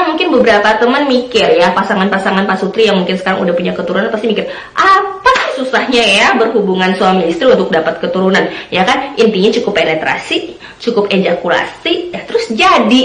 mungkin beberapa teman mikir ya, pasangan-pasangan pasutri yang mungkin sekarang udah punya keturunan pasti mikir, apa sih susahnya ya berhubungan suami istri untuk dapat keturunan? Ya kan, intinya cukup penetrasi, cukup ejakulasi, ya terus jadi.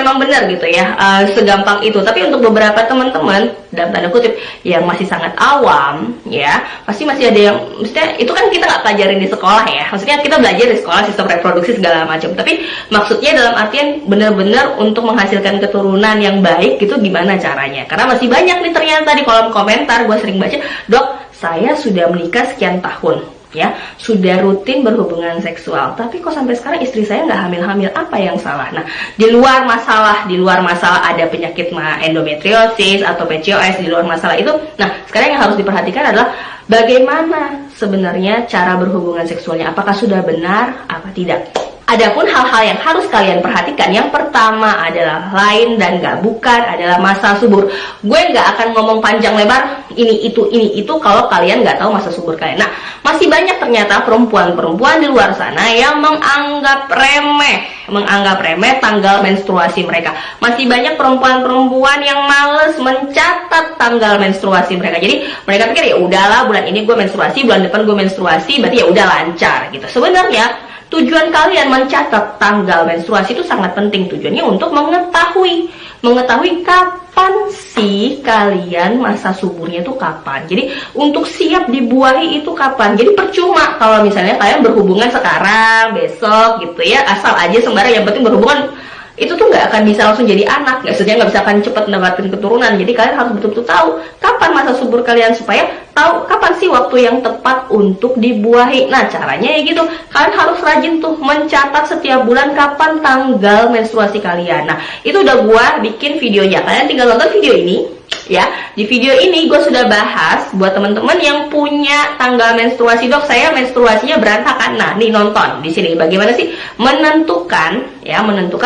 Memang benar gitu ya, segampang itu. Tapi untuk beberapa teman-teman dalam tanda kutip yang masih sangat awam ya, pasti masih ada yang, maksudnya itu kan kita nggak pelajarin di sekolah ya, maksudnya kita belajar di sekolah sistem reproduksi segala macam, tapi maksudnya dalam artian benar-benar untuk menghasilkan keturunan yang baik itu gimana caranya. Karena masih banyak nih ternyata di kolom komentar gue sering baca, dok saya sudah menikah sekian tahun ya, sudah rutin berhubungan seksual, tapi kok sampai sekarang istri saya nggak hamil-hamil, apa yang salah? Nah, di luar masalah ada penyakit endometriosis atau PCOS, di luar masalah itu, nah sekarang yang harus diperhatikan adalah bagaimana sebenarnya cara berhubungan seksualnya, apakah sudah benar apa tidak. Adapun hal-hal yang harus kalian perhatikan, yang pertama adalah lain dan gak bukan adalah masa subur. Gue gak akan ngomong panjang lebar ini itu kalau kalian gak tahu masa subur kalian. Nah, masih banyak ternyata perempuan-perempuan di luar sana yang menganggap remeh tanggal menstruasi mereka. Masih banyak perempuan-perempuan yang males mencatat tanggal menstruasi mereka. Jadi mereka pikir ya udahlah, bulan ini gue menstruasi, bulan depan gue menstruasi, berarti ya udah lancar gitu. Sebenarnya tujuan kalian mencatat tanggal menstruasi itu sangat penting. Tujuannya untuk mengetahui kapan sih kalian masa suburnya itu kapan. Jadi untuk siap dibuahi itu kapan. Jadi percuma kalau misalnya kalian berhubungan sekarang, besok gitu ya, asal aja sembarang, yang penting berhubungan, itu tuh nggak akan bisa langsung jadi anak, nggak bisa akan cepat mendapatkan keturunan. Jadi kalian harus betul-betul tahu kapan masa subur kalian, supaya tahu kapan sih waktu yang tepat untuk dibuahi. Nah caranya ya gitu, kalian harus rajin tuh mencatat setiap bulan kapan tanggal menstruasi kalian. Nah itu udah gua bikin videonya, kalian tinggal nonton video ini ya. Di video ini gue sudah bahas buat teman-teman yang punya tanggal menstruasi, dok saya menstruasinya berantakan. Nah nih nonton di sini bagaimana sih menentukan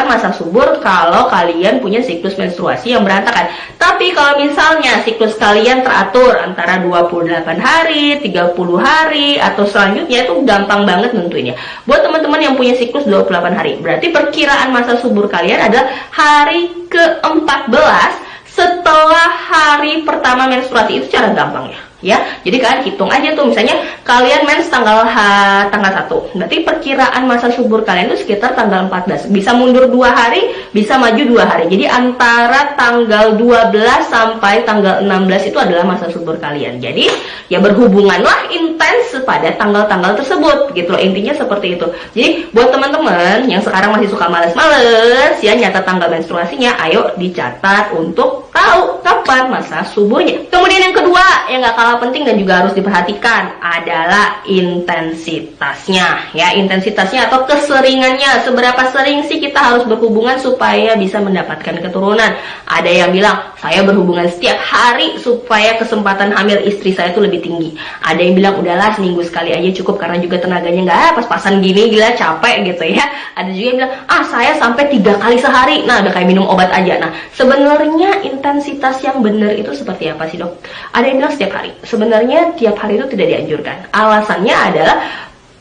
masa subur kalau kalian punya siklus menstruasi yang berantakan. Tapi kalau misalnya siklus kalian teratur antara 28 hari, 30 hari atau selanjutnya, itu gampang banget nentuinnya. Buat teman-teman yang punya siklus 28 hari, berarti perkiraan masa subur kalian adalah hari ke-14 setelah hari pertama menstruasi. Itu cara gampangnya ya. Jadi kalian hitung aja tuh, misalnya kalian mens tanggal 1, berarti perkiraan masa subur kalian itu sekitar tanggal 14. Bisa mundur 2 hari, bisa maju 2 hari. Jadi antara tanggal 12 sampai tanggal 16 itu adalah masa subur kalian. Jadi ya berhubunganlah intens pada tanggal-tanggal tersebut gitu loh, intinya seperti itu. Jadi buat teman-teman yang sekarang masih suka males-males ya nyatat tanggal menstruasinya, ayo dicatat untuk tahu kapan masa suburnya. Kemudian yang kedua yang gak kalah penting dan juga harus diperhatikan adalah intensitasnya ya, intensitasnya atau keseringannya. Seberapa sering sih kita harus berhubungan supaya bisa mendapatkan keturunan? Ada yang bilang saya berhubungan setiap hari supaya kesempatan hamil istri saya itu lebih tinggi. Ada yang bilang udahlah seminggu sekali aja cukup karena juga tenaganya nggak pas-pasan gini, gila capek gitu ya. Ada juga yang bilang saya sampai 3 kali sehari, nah udah kayak minum obat aja. Nah sebenarnya intensitas yang benar itu seperti apa sih dok? Ada yang bilang setiap hari. Sebenarnya tiap hari itu tidak dianjurkan. Alasannya adalah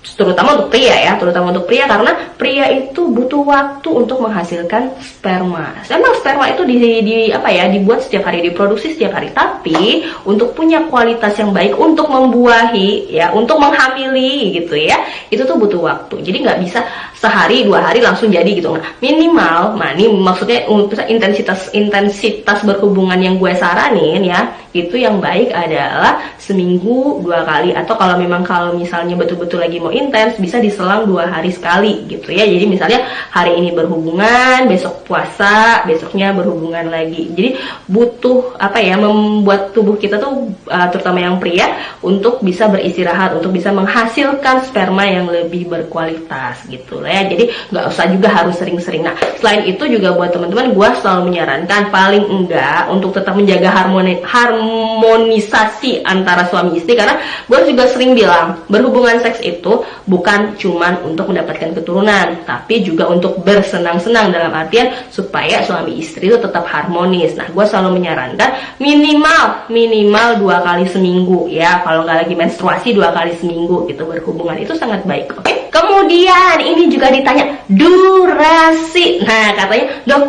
terutama untuk pria karena pria itu butuh waktu untuk menghasilkan sperma. Emang sperma itu dibuat setiap hari, diproduksi setiap hari. Tapi untuk punya kualitas yang baik untuk membuahi ya, untuk menghamili gitu ya, itu tuh butuh waktu. Jadi nggak bisa sehari 2 hari langsung jadi gitu. Nah, minimal, ini maksudnya intensitas berhubungan yang gue saranin ya, itu yang baik adalah seminggu 2 kali, atau kalau misalnya betul-betul lagi mau intens bisa diselang 2 hari sekali gitu ya. Jadi misalnya hari ini berhubungan, besok puasa, besoknya berhubungan lagi. Jadi butuh membuat tubuh kita tuh terutama yang pria untuk bisa beristirahat, untuk bisa menghasilkan sperma yang lebih berkualitas gitu ya. Jadi nggak usah juga harus sering-sering. Nah selain itu juga buat teman-teman, gue selalu menyarankan paling enggak untuk tetap menjaga harmonisasi antara suami istri, karena gue juga sering bilang berhubungan seks itu bukan cuman untuk mendapatkan keturunan, tapi juga untuk bersenang-senang, dalam artian supaya suami istri itu tetap harmonis. Nah, gue selalu menyarankan minimal 2 kali seminggu ya, kalau nggak lagi menstruasi 2 kali seminggu gitu berhubungan, itu sangat baik. Oke? Kemudian ini juga ditanya durasi. Nah, katanya, dok,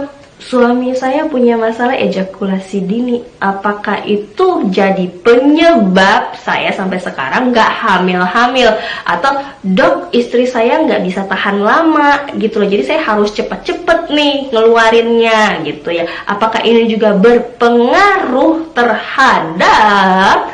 suami saya punya masalah ejakulasi dini. Apakah itu jadi penyebab saya sampai sekarang nggak hamil-hamil? Atau dok, istri saya nggak bisa tahan lama gitu loh, jadi saya harus cepet-cepet nih ngeluarinnya gitu ya. Apakah ini juga berpengaruh terhadap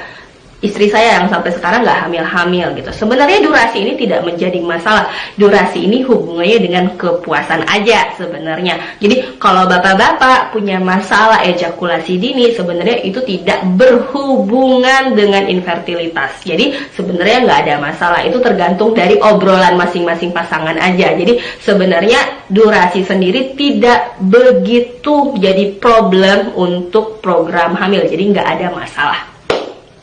istri saya yang sampai sekarang nggak hamil-hamil gitu? Sebenarnya durasi ini tidak menjadi masalah. Durasi ini hubungannya dengan kepuasan aja sebenarnya. Jadi kalau bapak-bapak punya masalah ejakulasi dini, sebenarnya itu tidak berhubungan dengan infertilitas. Jadi sebenarnya nggak ada masalah. Itu tergantung dari obrolan masing-masing pasangan aja. Jadi sebenarnya durasi sendiri tidak begitu jadi problem untuk program hamil. Jadi nggak ada masalah.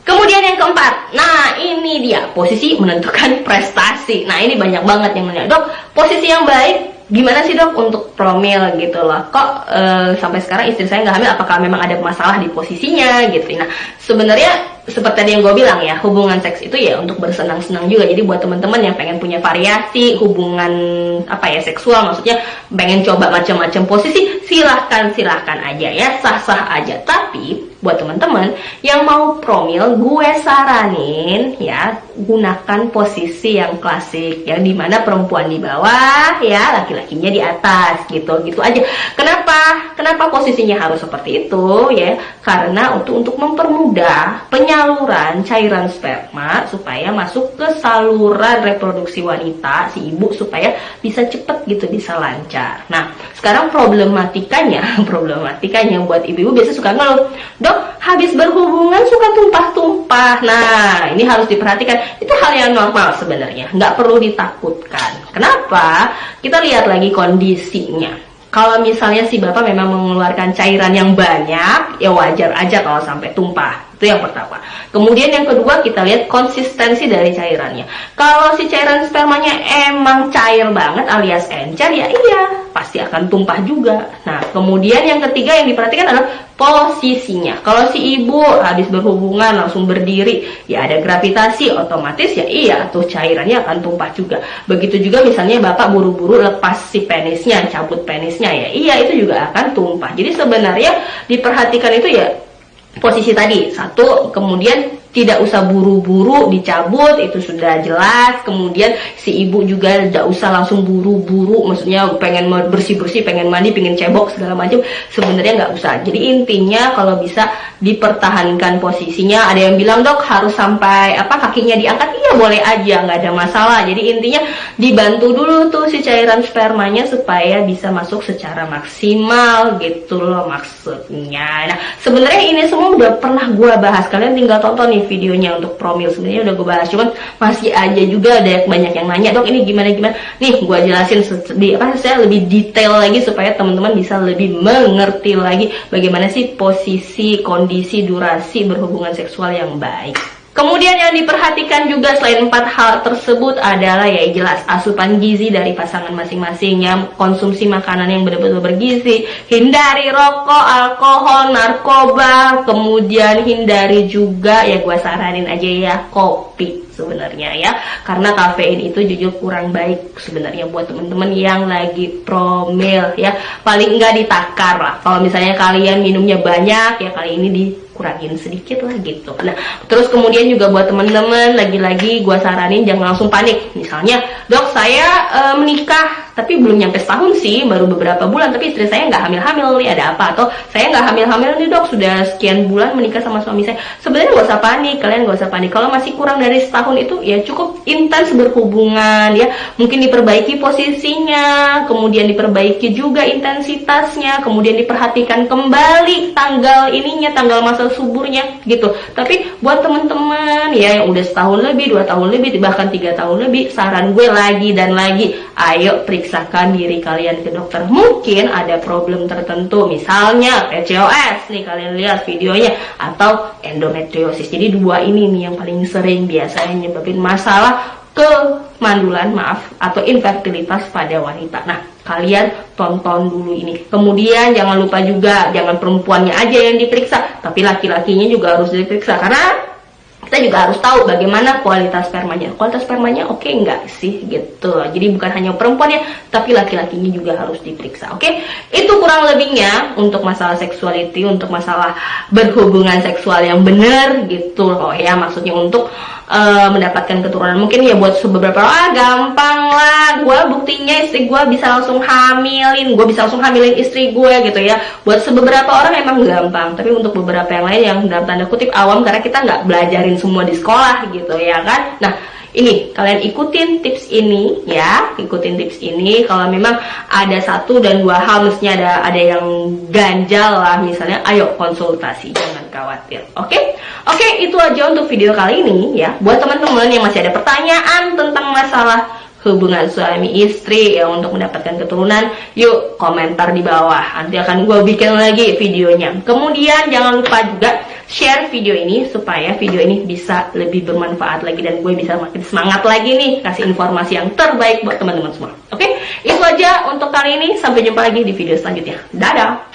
Kemudian yang keempat, nah ini dia, posisi menentukan prestasi. Nah ini banyak banget yang nanya, dok, posisi yang baik gimana sih dok untuk promil gitu loh? Kok sampai sekarang istri saya nggak hamil, apakah memang ada masalah di posisinya gitu? Nah sebenarnya seperti tadi yang gue bilang ya, hubungan seks itu ya untuk bersenang-senang juga. Jadi buat teman-teman yang pengen punya variasi hubungan seksual, maksudnya pengen coba macam-macam posisi, silahkan aja ya, sah-sah aja. Tapi buat teman-teman yang mau promil, gue saranin ya gunakan posisi yang klasik, yang dimana perempuan di bawah ya, laki-lakinya di atas gitu aja. Kenapa posisinya harus seperti itu ya? Karena untuk mempermudah penyaluran cairan sperma supaya masuk ke saluran reproduksi wanita, si ibu, supaya bisa cepet gitu, bisa lancar. Nah sekarang problematikanya buat ibu-ibu biasa suka ngeluh, dok habis berhubungan suka tumpah-tumpah. Nah ini harus diperhatikan, itu hal yang normal sebenarnya, nggak perlu ditakutkan. Kenapa? Kita lihat lagi kondisinya. Kalau misalnya si bapak memang mengeluarkan cairan yang banyak, ya wajar aja kalau sampai tumpah. Itu yang pertama. Kemudian yang kedua, kita lihat konsistensi dari cairannya. Kalau si cairan spermanya emang cair banget alias encer, ya iya, pasti akan tumpah juga. Nah, kemudian yang ketiga yang diperhatikan adalah posisinya. Kalau si ibu habis berhubungan langsung berdiri, ya ada gravitasi, otomatis ya iya, tuh cairannya akan tumpah juga. Begitu juga misalnya bapak buru-buru lepas si penisnya, cabut penisnya, ya iya, itu juga akan tumpah. Jadi sebenarnya diperhatikan itu ya posisi tadi, satu, kemudian tidak usah buru-buru dicabut, itu sudah jelas. Kemudian si ibu juga tidak usah langsung buru-buru, maksudnya pengen bersih-bersih, pengen mandi, pengen cebok segala macam, sebenarnya nggak usah. Jadi intinya kalau bisa dipertahankan posisinya. Ada yang bilang, dok harus sampai kakinya diangkat, iya boleh aja, nggak ada masalah. Jadi intinya dibantu dulu tuh si cairan spermanya supaya bisa masuk secara maksimal gitu loh maksudnya. Nah sebenarnya ini semua udah pernah gue bahas, kalian tinggal tonton nih videonya untuk promil. Sebenarnya udah gue bahas, cuman masih aja juga ada banyak yang nanya, dok ini gimana. Nih gue jelasin saya lebih detail lagi supaya teman-teman bisa lebih mengerti lagi bagaimana sih posisi, kondisi, durasi berhubungan seksual yang baik. Kemudian yang diperhatikan juga selain 4 hal tersebut adalah ya jelas asupan gizi dari pasangan masing-masing, ya, konsumsi makanan yang benar-benar bergizi, hindari rokok, alkohol, narkoba, kemudian hindari juga ya gue saranin aja ya kopi sebenarnya ya, karena kafein itu jujur kurang baik sebenarnya buat teman-teman yang lagi promil ya, paling enggak ditakar lah. Kalau misalnya kalian minumnya banyak ya kali ini kurangin sedikit lah gitu. Nah terus kemudian juga buat teman-teman, lagi-lagi gue saranin jangan langsung panik. Misalnya, dok saya menikah tapi belum nyampe setahun sih, baru beberapa bulan, tapi istri saya nggak hamil-hamil nih, ada apa? Atau saya nggak hamil-hamil nih dok, sudah sekian bulan menikah sama suami saya. Sebenarnya nggak usah panik, kalian nggak usah panik. Kalau masih kurang dari setahun itu ya cukup intens berhubungan ya, mungkin diperbaiki posisinya, kemudian diperbaiki juga intensitasnya, kemudian diperhatikan kembali tanggal masa suburnya gitu. Tapi buat teman-teman ya yang udah setahun lebih, 2 tahun lebih, bahkan 3 tahun lebih, saran gue lagi dan lagi, ayo periksakan diri kalian ke dokter. Mungkin ada problem tertentu, misalnya PCOS nih, kalian lihat videonya, atau endometriosis. Jadi 2 ini nih yang paling sering biasanya nyebabin masalah ke kemandulan, maaf, atau infertilitas pada wanita. Nah, kalian tonton dulu ini. Kemudian jangan lupa juga, jangan perempuannya aja yang diperiksa, tapi laki-lakinya juga harus diperiksa, karena kita juga harus tahu bagaimana kualitas spermanya. Kualitas spermanya oke nggak sih gitu. Jadi bukan hanya perempuannya, tapi laki-lakinya juga harus diperiksa. Oke, itu kurang lebihnya untuk masalah sexuality, untuk masalah berhubungan seksual yang benar gitu loh ya. Maksudnya untuk mendapatkan keturunan. Mungkin ya buat beberapa orang gampang lah, gue buktinya istri gue bisa langsung hamilin, gue bisa langsung hamilin istri gue gitu ya. Buat beberapa orang emang gampang, tapi untuk beberapa yang lain yang dalam tanda kutip awam, karena kita nggak belajarin semua di sekolah gitu ya kan. Nah, ini kalian ikutin tips ini ya, ikutin tips ini. Kalau memang ada 1 dan 2 hal, mestinya ada yang ganjal lah misalnya, ayo konsultasi, jangan khawatir. Oke, itu aja untuk video kali ini ya. Buat teman-teman yang masih ada pertanyaan tentang masalah hubungan suami istri ya untuk mendapatkan keturunan, yuk komentar di bawah, nanti akan gue bikin lagi videonya. Kemudian jangan lupa juga share video ini supaya video ini bisa lebih bermanfaat lagi dan gue bisa makin semangat lagi nih kasih informasi yang terbaik buat teman-teman semua. Oke, itu aja untuk kali ini, sampai jumpa lagi di video selanjutnya. Dadah.